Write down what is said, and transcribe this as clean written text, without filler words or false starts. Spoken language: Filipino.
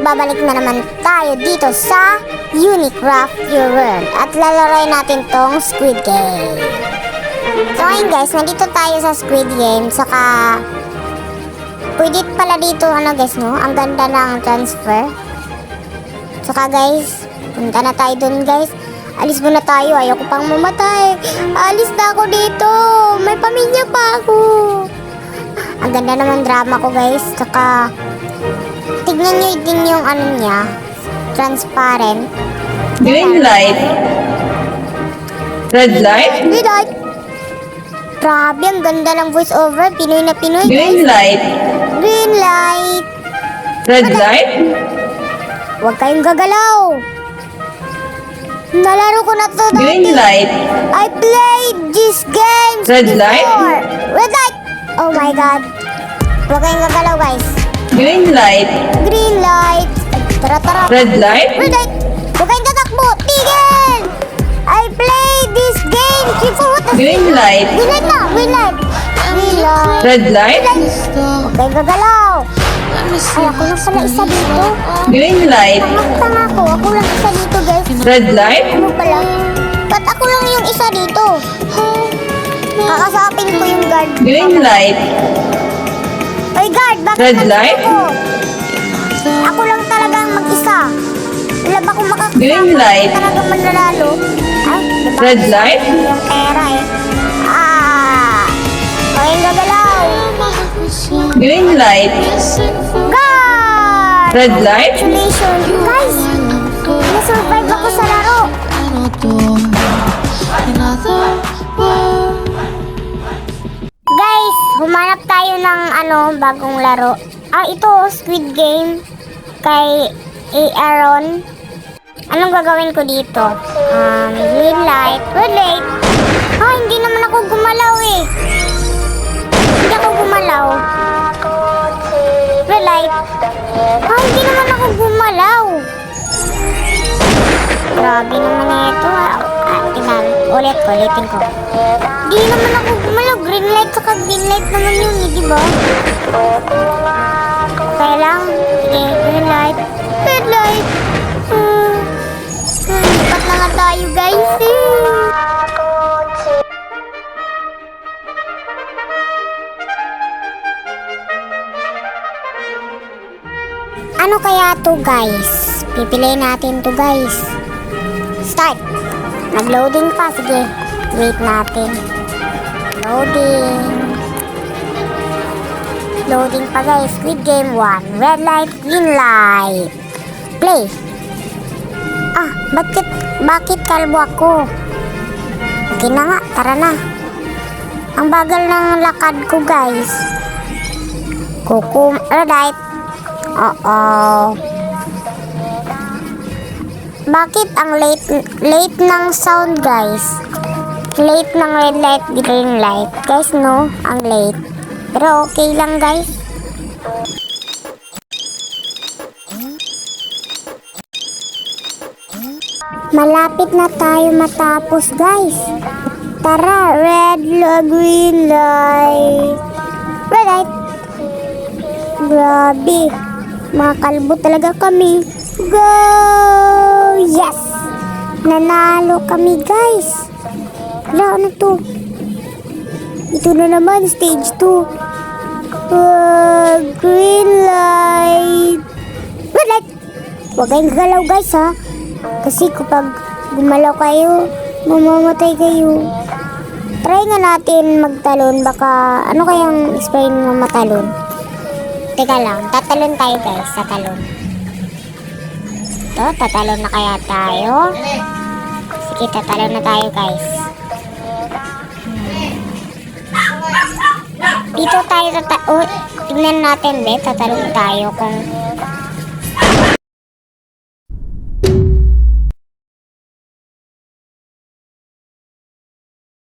magbabalik na naman tayo dito sa Unicraft Your World at lalaroin natin tong Squid Game. So ayun guys, nandito tayo sa Squid Game, saka pwede pala dito guys no, ang ganda ng transfer. Saka guys, punta na tayo dun guys. Alis muna tayo, ayoko pang mamatay. Alis na ako dito, may pamilya pa ako. Ang ganda naman drama ko guys, saka tignan nyo din yung niya, transparent. Green light. Red light. Red light. Grabe, ang ganda ng voice over, Pinoy na Pinoy guys. Green light. Green light. Red light. Huwag kayong gagalaw. Nalaro ko na to dati. Green light. I played this game Red light. before. Red light. Oh my god. Huwag kayong gagalaw guys. Green light. Green light. Tara tara. Red light. Red light. Huwag kayong tatakbo. Tigil. I played this game before. What the Green light. Green light na. Green light. Green light. Red light. Huwag kayong gagalaw. Ay, ako lang pala isa dito. Green light. Tanga ko. Ako lang isa dito guys. Red light. Ano pala? Ba't ako lang yung isa dito? Kakasapin ko yung guard. Green light. Oy guard, bakit Red nandito light. ko? Ako lang talagang mag-isa. Wala ba akong makakasama? Green light. Talagang manlalalo. Ay, diba? Red light. Yung pera eh. Okay, gagalaw. Green light. Guard! Red light. Congratulations. Guys, na-survive ako sa laro. Guys, humanap tayo ng bagong laro. Ito, Squid Game kay Aaron. Anong gagawin ko dito? Green light, red light. Hindi naman ako gumalaw eh. Hindi ako gumalaw. Red light. Hindi naman ako gumalaw. Grabe naman ito. Tingnan, ulitin ko. Di naman ako gumalaw. Green light saka green light naman yun, di ba? Kaya lang. Sige, green light. Red light. Lipat na nga tayo, guys. Ano kaya to, guys? Pipiliin natin to, guys. Start. Nag-loading pa. Sige. Wait natin. Loading. Loading pa guys. Squid Game 1. Red light, green light. Play. Bakit kalbo ako? Okay na nga. Tara na. Ang bagal ng lakad ko guys. Red light. Bakit ang late ng sound guys? Late ng red light, green light. Guys no, ang late. Pero okay lang guys. Malapit na tayo matapos guys. Tara, red light, green light. Red light. Grabe. Mga kalbo talaga kami. Go! Yes! Nanalo kami guys. Wala, ano to? Ito na naman, stage 2. Green light. Red light. Huwag kayong galaw guys ha. Kasi kapag gumalaw kayo, mamamatay kayo. Try nga natin magtalon. Baka, ano kayang explain mo matalon? Teka lang, tatalon tayo guys sa talon. Ito, tatalon na kaya tayo. Sige, tatalon na tayo guys. Dito tayo tignan natin tatalon tayo kung